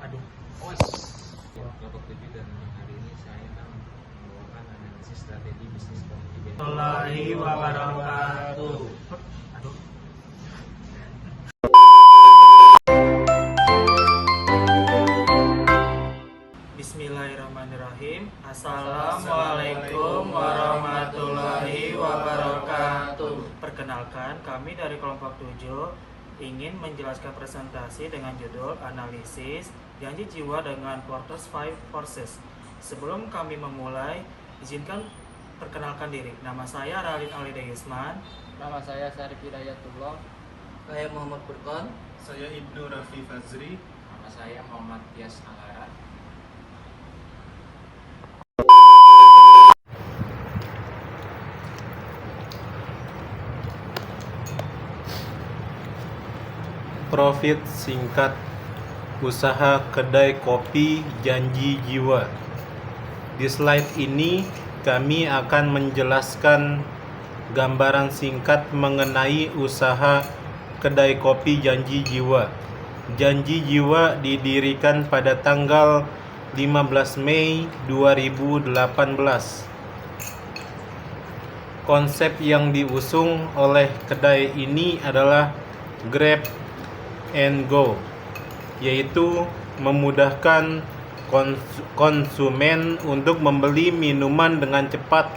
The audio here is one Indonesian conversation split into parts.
Aduh, Kelompok 7 dan hari ini saya akan membawakan analisis strategi bisnis kopi Warahmatullahi wabarakatuh. Aduh. Bismillahirrahmanirrahim. Assalamualaikum warahmatullahi wabarakatuh. Perkenalkan, kami dari kelompok 7 ingin menjelaskan presentasi dengan judul Analisis Janji Jiwa dengan Porters 5 Forces. Sebelum kami memulai, izinkan perkenalkan diri. Nama saya Ralin Alida Yusman. Nama saya Syarif Hidayatullah. Saya Muhammad Furqan. Saya Ibnu Rafi Fazri. Nama saya Muhammad Tias Alara. Profit singkat usaha kedai kopi Janji Jiwa. Di slide ini kami akan menjelaskan gambaran singkat mengenai usaha kedai kopi Janji Jiwa. Janji Jiwa didirikan pada tanggal 15 Mei 2018. Konsep yang diusung oleh kedai ini adalah Grab and Go, yaitu memudahkan konsumen untuk membeli minuman dengan cepat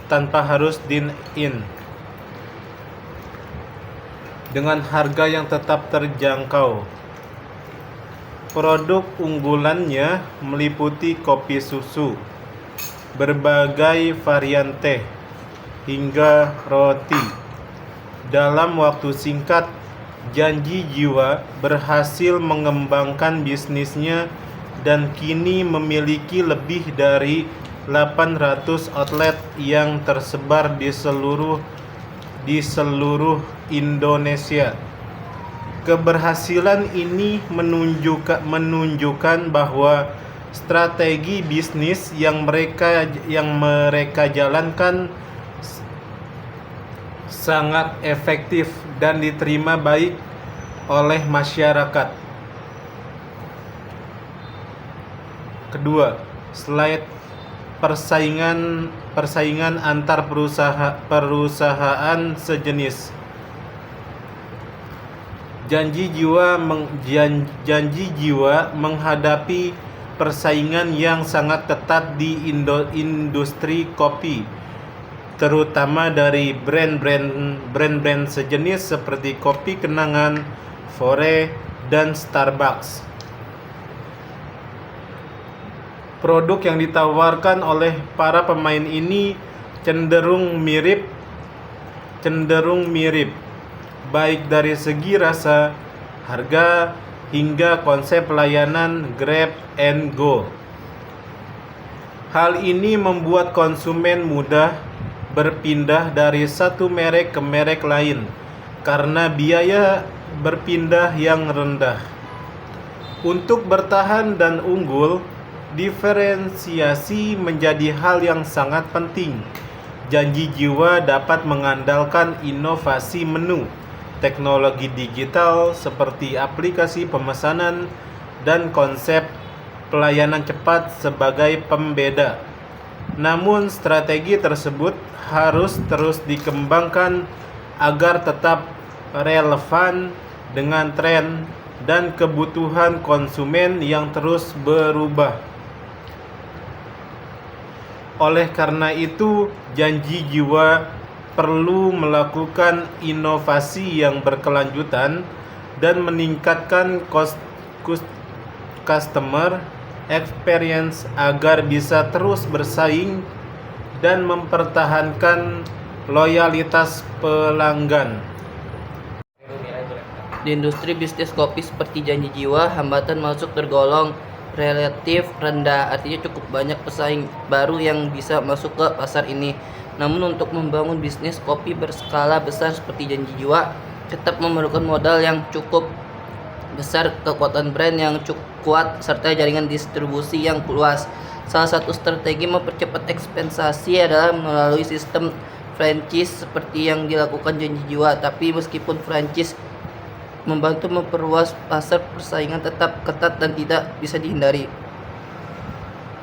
tanpa harus dine-in dengan harga yang tetap terjangkau. Produk unggulannya meliputi kopi susu, berbagai varian teh, hingga roti. Dalam waktu singkat, Janji Jiwa berhasil mengembangkan bisnisnya dan kini memiliki lebih dari 800 outlet yang tersebar di seluruh Indonesia. Keberhasilan ini menunjukkan bahwa strategi bisnis yang mereka jalankan sangat efektif dan diterima baik oleh masyarakat. Kedua, slide persaingan antar perusahaan sejenis. Janji Jiwa menghadapi persaingan yang sangat ketat di industri kopi, terutama dari brand-brand sejenis seperti Kopi Kenangan, Fore, dan Starbucks. Produk yang ditawarkan oleh para pemain ini cenderung mirip, baik dari segi rasa, harga, hingga konsep layanan Grab and Go. Hal ini membuat konsumen mudah berpindah dari satu merek ke merek lain karena biaya berpindah yang rendah. Untuk bertahan dan unggul, diferensiasi menjadi hal yang sangat penting. Janji Jiwa dapat mengandalkan inovasi menu, teknologi digital seperti aplikasi pemesanan, dan konsep pelayanan cepat sebagai pembeda. Namun strategi tersebut harus terus dikembangkan agar tetap relevan dengan tren dan kebutuhan konsumen yang terus berubah. Oleh karena itu, Janji Jiwa perlu melakukan inovasi yang berkelanjutan dan meningkatkan customer experience agar bisa terus bersaing dan mempertahankan loyalitas pelanggan. Di industri bisnis kopi seperti Janji Jiwa, hambatan masuk tergolong relatif rendah, artinya cukup banyak pesaing baru yang bisa masuk ke pasar ini. Namun untuk membangun bisnis kopi berskala besar seperti Janji Jiwa tetap memerlukan modal yang cukup besar, kekuatan brand yang cukup kuat, serta jaringan distribusi yang luas. Salah satu strategi mempercepat ekspansi adalah melalui sistem franchise seperti yang dilakukan Janji Jiwa. Tapi meskipun franchise membantu memperluas pasar. Persaingan tetap ketat dan tidak bisa dihindari.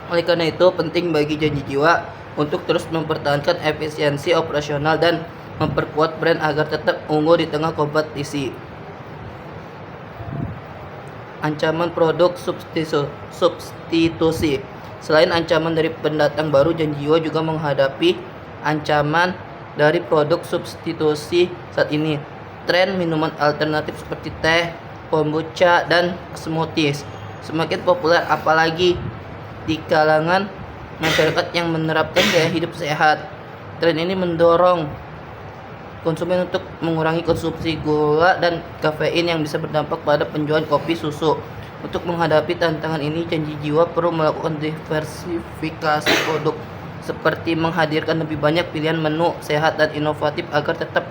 Oleh karena itu, penting bagi Janji Jiwa untuk terus mempertahankan efisiensi operasional dan memperkuat brand agar tetap unggul di tengah kompetisi. Ancaman produk substitusi. Selain ancaman dari pendatang baru, Janji Jiwa juga menghadapi ancaman dari produk substitusi saat ini. Tren minuman alternatif seperti teh, kombucha, dan smoothies semakin populer, apalagi di kalangan masyarakat yang menerapkan gaya hidup sehat. Tren ini mendorong konsumen untuk mengurangi konsumsi gula dan kafein yang bisa berdampak pada penjualan kopi susu. Untuk menghadapi tantangan ini, Janji Jiwa perlu melakukan diversifikasi produk seperti menghadirkan lebih banyak pilihan menu sehat dan inovatif agar tetap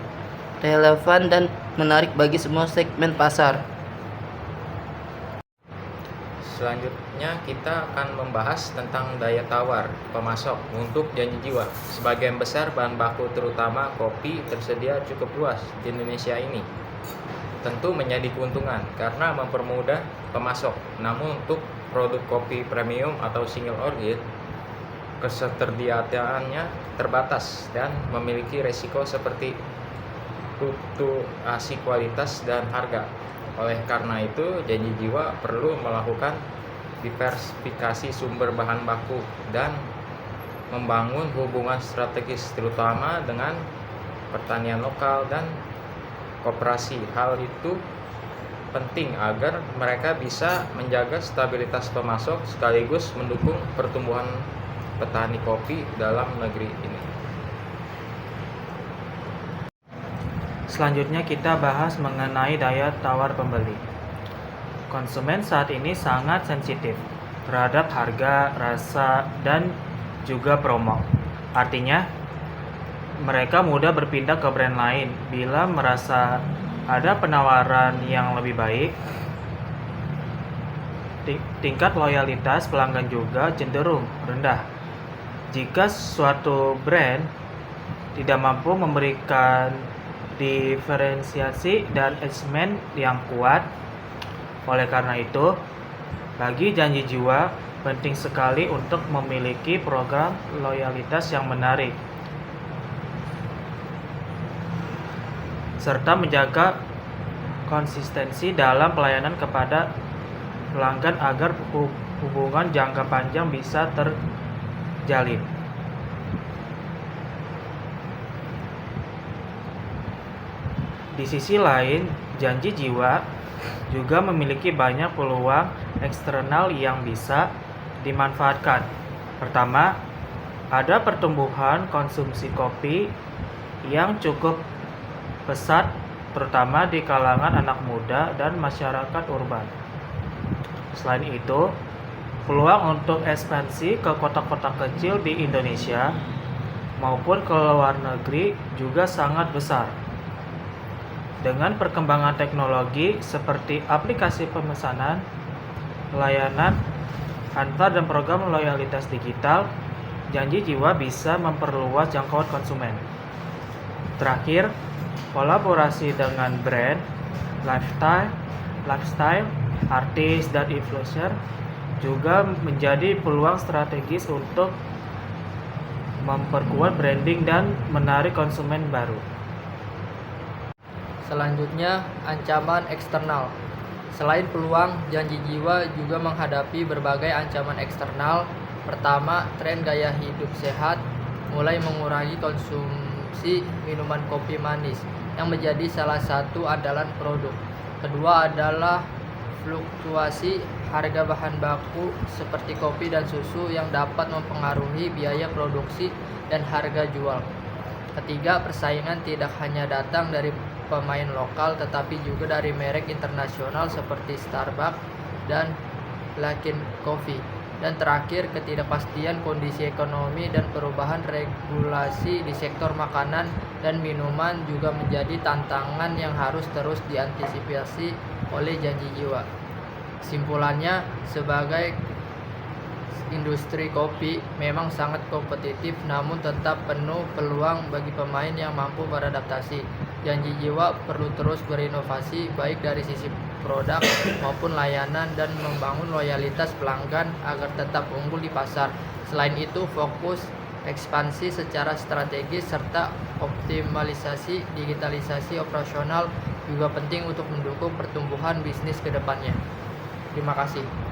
relevan dan menarik bagi semua segmen pasar. Selanjutnya kita akan membahas tentang daya tawar pemasok untuk Janji Jiwa. Sebagian besar bahan baku terutama kopi tersedia cukup luas di Indonesia ini. Tentu menjadi keuntungan karena mempermudah pemasok. Namun untuk produk kopi premium atau single origin, ketersediaannya terbatas dan memiliki resiko seperti fluktuasi kualitas dan harga. Oleh karena itu, Janji Jiwa perlu melakukan diversifikasi sumber bahan baku dan membangun hubungan strategis terutama dengan pertanian lokal dan koperasi. Hal itu penting agar mereka bisa menjaga stabilitas pemasok sekaligus mendukung pertumbuhan petani kopi dalam negeri ini. Selanjutnya kita bahas mengenai daya tawar pembeli. Konsumen saat ini sangat sensitif terhadap harga, rasa, dan juga promo. Artinya, mereka mudah berpindah ke brand lain bila merasa ada penawaran yang lebih baik. Tingkat loyalitas pelanggan juga cenderung rendah. Jika suatu brand tidak mampu memberikan diferensiasi dan engagement yang kuat. Oleh karena itu, bagi Janji Jiwa penting sekali untuk memiliki program loyalitas yang menarik serta menjaga konsistensi dalam pelayanan kepada pelanggan agar hubungan jangka panjang bisa terjalin. Di sisi lain, Janji Jiwa juga memiliki banyak peluang eksternal yang bisa dimanfaatkan. Pertama, ada pertumbuhan konsumsi kopi yang cukup pesat terutama di kalangan anak muda dan masyarakat urban. Selain itu, peluang untuk ekspansi ke kota-kota kecil di Indonesia maupun ke luar negeri juga sangat besar. Dengan perkembangan teknologi seperti aplikasi pemesanan, layanan antar dan program loyalitas digital, Janji Jiwa bisa memperluas jangkauan konsumen. Terakhir, kolaborasi dengan brand, lifestyle, artis, dan influencer juga menjadi peluang strategis untuk memperkuat branding dan menarik konsumen baru. Selanjutnya, ancaman eksternal. Selain peluang, Janji Jiwa juga menghadapi berbagai ancaman eksternal. Pertama, tren gaya hidup sehat mulai mengurangi konsumsi minuman kopi manis yang menjadi salah satu andalan produk. Kedua adalah fluktuasi harga bahan baku seperti kopi dan susu yang dapat mempengaruhi biaya produksi dan harga jual. Ketiga, persaingan tidak hanya datang dari pemain lokal tetapi juga dari merek internasional seperti Starbucks dan Luckin Coffee. Dan terakhir, ketidakpastian kondisi ekonomi dan perubahan regulasi di sektor makanan dan minuman juga menjadi tantangan yang harus terus diantisipasi oleh Janji Jiwa. Kesimpulannya, sebagai industri kopi memang sangat kompetitif namun tetap penuh peluang bagi pemain yang mampu beradaptasi. Janji Jiwa perlu terus berinovasi baik dari sisi produk maupun layanan dan membangun loyalitas pelanggan agar tetap unggul di pasar. Selain itu, fokus ekspansi secara strategis serta optimalisasi digitalisasi operasional juga penting untuk mendukung pertumbuhan bisnis ke depannya. Terima kasih.